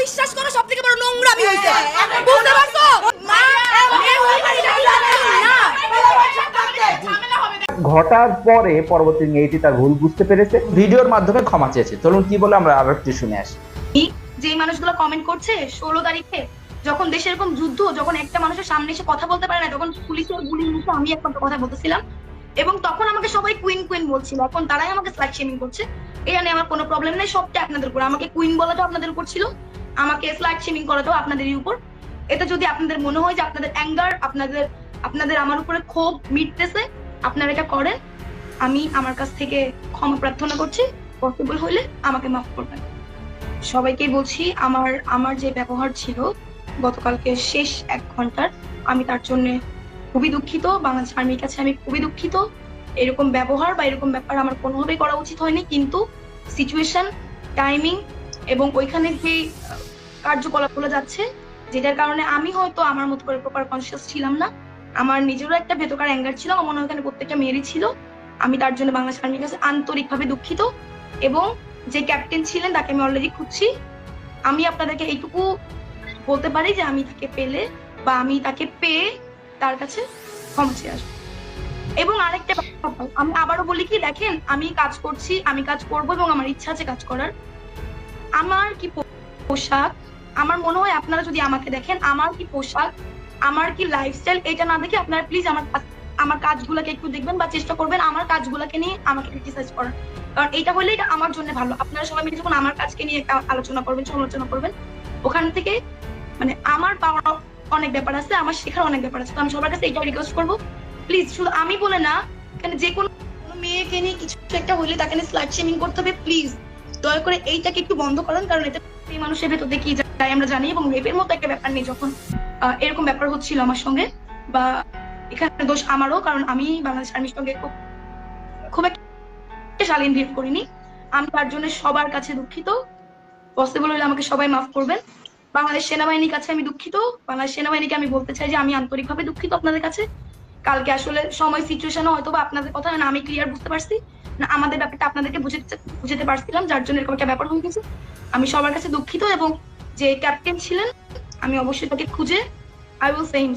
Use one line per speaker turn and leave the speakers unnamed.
বিশ্বাস করো সবথেকে বড় নোংরামি হইছে, বুঝতে পারছো?
ঘটার পরে পরবর্তী মেয়েটি তার ভুল বুঝতে পেরেছে, ভিডিওর মাধ্যমে ক্ষমা চেয়েছে। চলুন কি বলে আমরা আরো একটু শুনে আসি।
যে মানুষগুলো কমেন্ট করছে 16 তারিখে যখন দেশে এরকম যুদ্ধ, যখন একটা মানুষের সামনে এসে কথা বলতে পারে না, তখন পুলিশের গুলির মুখে আমি একমাত্র কথা বলতেছিলাম, এবং তখন আমাকে সবাই কুইন কুইন বলছিল। এখন তারাই আমাকে স্লাট শেমিং করছে। এটা নিয়ে আমার কোনো প্রবলেম নেই, সবটা আপনাদের উপর। আমাকে কুইন বলাটাও আপনাদের উপর ছিল, আমাকে স্লাট শেমিং করাটাও আপনাদেরই উপর। এটা যদি আপনাদের মনে হয় যে আপনাদের অ্যাঙ্গার, আপনাদের আমার উপরে ক্ষোভ মিটতেছে, আপনারা এটা করেন। আমি আমার কাছ থেকে ক্ষমা প্রার্থনা করছি, পসিবল হইলে আমাকে মাফ করবেন। সবাইকে বলছি, আমার যে ব্যবহার ছিল গতকালকে শেষ 1 ঘন্টার, আমি তার জন্য খুবই দুঃখিত। বাংলাদেশ আর্মির কাছে আমি খুবই দুঃখিত। এরকম ব্যবহার বা এরকম ব্যাপার আমার কোনোভাবেই করা উচিত হয়নি, কিন্তু সিচুয়েশন, টাইমিং এবং ওইখানে যে কার্যকলাপগুলো যাচ্ছে, যেটার কারণে আমি হয়তো আমার মতো করে প্রপার কনসিয়াস ছিলাম না। আমার নিজেরও একটা ভেতরকার অ্যাঙ্গার ছিল, আমার মনে হয় ওখানে প্রত্যেকটা মেয়েরই ছিল। আমি তার জন্য বাংলাদেশ আর্মির কাছে আন্তরিকভাবে দুঃখিত, এবং যে ক্যাপ্টেন ছিলেন তাকে আমি অলরেডি খুঁজছি। আমি আপনাদেরকে এইটুকু বলতে পারি যে আমি তাকে পেলে বা আমি তাকে পেয়ে তার কাছে ক্ষমা চেয়ে আসবো। এবং আরেকটা ব্যাপার আমি আবারও বলি কি, দেখেন আমি কাজ করছি, আমি কাজ করব এবং আমার ইচ্ছা আছে কাজ করার। আমার কি পোশাক, আমার মনে হয় আপনারা যদি আমাকে দেখেন, আমার কি পোশাক, আমার কি লাইফস্টাইল, এটা না দেখে আপনারা প্লিজ আমার কাজগুলোকে একটু দেখবেন বা চেষ্টা করবেন আমার কাজগুলোকে নিয়ে আমাকে ক্রিটিসাইজ করার। কারণ এটা হলে এটা আমার জন্য ভালো। আপনারা সবাই মিলে যখন আমার কাজকে নিয়ে একটা আলোচনা করবেন, সমালোচনা করবেন, ওখান থেকে মানে আমার পাওয়ার অনেক ব্যাপার আছে, আমার শেখার অনেক ব্যাপার আছে। তো আমি সবার কাছে এটা রিকোয়েস্ট করবো, প্লিজ শুধু আমি বলে না, এখানে যে কোনো মেয়েকে নিয়ে কিছু একটা হলে তাকে নিয়ে স্লাট শেমিং করতে হবে, প্লিজ দয়া করে এইটাকে একটু বন্ধ করেন। কারণ এটা এই মানুষের ভেতর দিয়ে কি যায় আমরা জানি, এবং রেপের মতো একটা ব্যাপার নেই যখন এরকম ব্যাপার হচ্ছিল আমার সঙ্গে, বা এখানে দোষ আমারও, কারণ আমি বাংলাদেশ আর্মির সঙ্গে খুব একটা শালীন বিহেভ করিনি। আমি তার জন্য সবার কাছে দুঃখিত। পসিবল হলে আমাকে সবাই মাফ করবেন। বাংলাদেশ সেনাবাহিনীর কাছে আমি দুঃখিত। বাংলাদেশ সেনাবাহিনীকে আমি বলতে চাই যে আমি আন্তরিকভাবে দুঃখিত আপনাদের কাছে। কালকে আসলে সময় সিচুয়েশন হয়তো বা আপনাদের কথা না আমি ক্লিয়ার বুঝতে পারছি না, আমাদের ব্যাপারটা আপনাদেরকে বুঝাতে পারছিলাম, যার জন্য এরকম একটা ব্যাপার হয়ে গেছে। আমি সবার কাছে দুঃখিত, এবং যে ক্যাপ্টেন ছিলেন আমি অবশ্যই তাকে খুঁজে আই উইল সে হিম